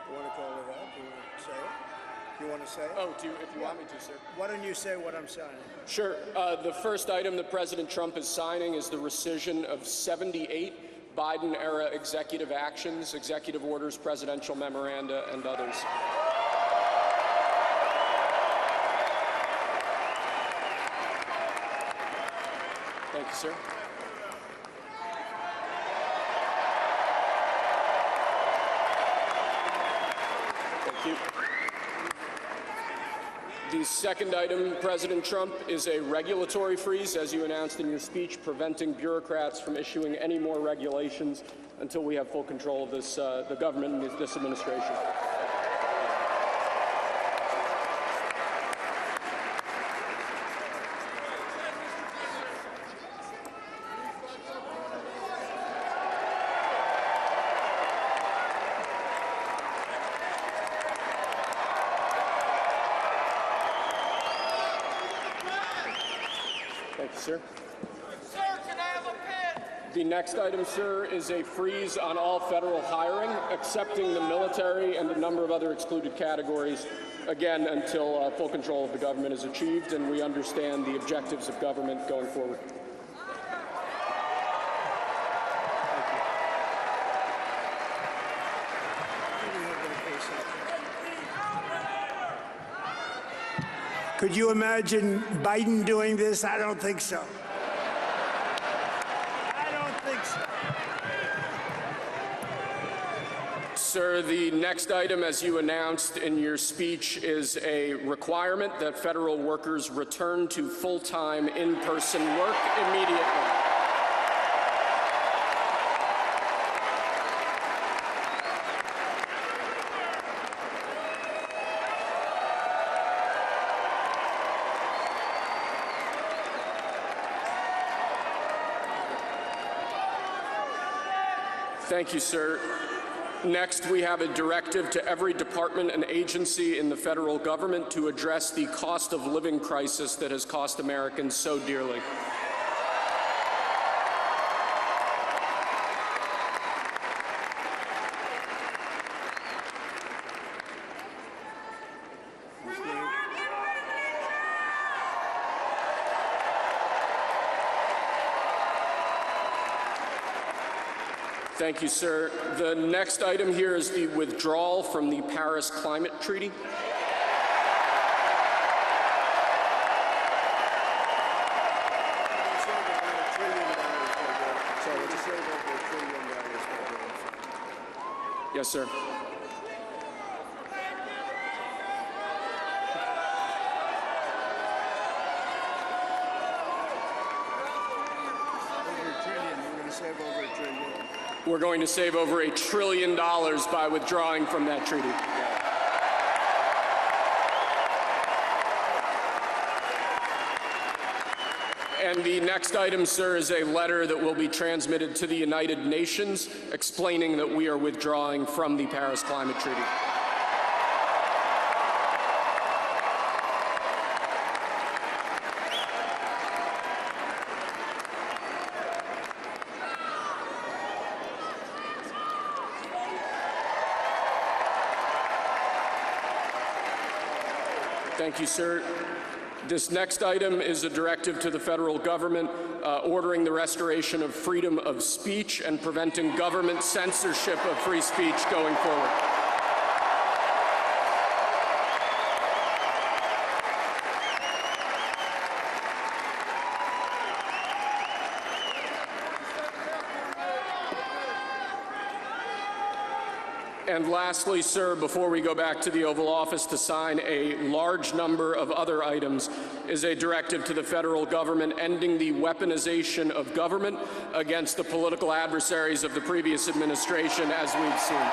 You want to call it out? You want to say it? You want to say it? Oh, if you want me to, sir. Why don't you say what I'm signing? Sure. The first item that President Trump is signing is the rescission of 78 Biden-era executive actions, executive orders, presidential memoranda, and others. Thank you, sir. Thank you. The second item, President Trump, is a regulatory freeze, as you announced in your speech, preventing bureaucrats from issuing any more regulations until we have full control of this, the government and this administration. Thank you, sir. Sir, can I have a pen? The next item, sir, is a freeze on all federal hiring, excepting the military and a number of other excluded categories, again, until full control of the government is achieved and we understand the objectives of government going forward. Could you imagine Biden doing this? I don't think so. I don't think so. Sir, the next item, as you announced in your speech, is a requirement that federal workers return to full-time in-person work immediately. Thank you, sir. Next, we have a directive to every department and agency in the federal government to address the cost of living crisis that has cost Americans so dearly. Thank you, sir. The next item here is the withdrawal from the Paris Climate Treaty. Yes, sir. We're going to save over $1 trillion by withdrawing from that treaty. And the next item, sir, is a letter that will be transmitted to the United Nations explaining that we are withdrawing from the Paris Climate Treaty. Thank you, sir. This next item is a directive to the federal government ordering the restoration of freedom of speech and preventing government censorship of free speech going forward. And lastly, sir, before we go back to the Oval Office to sign a large number of other items, is a directive to the federal government ending the weaponization of government against the political adversaries of the previous administration, as we've seen.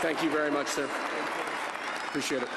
Thank you very much, sir. Appreciate it.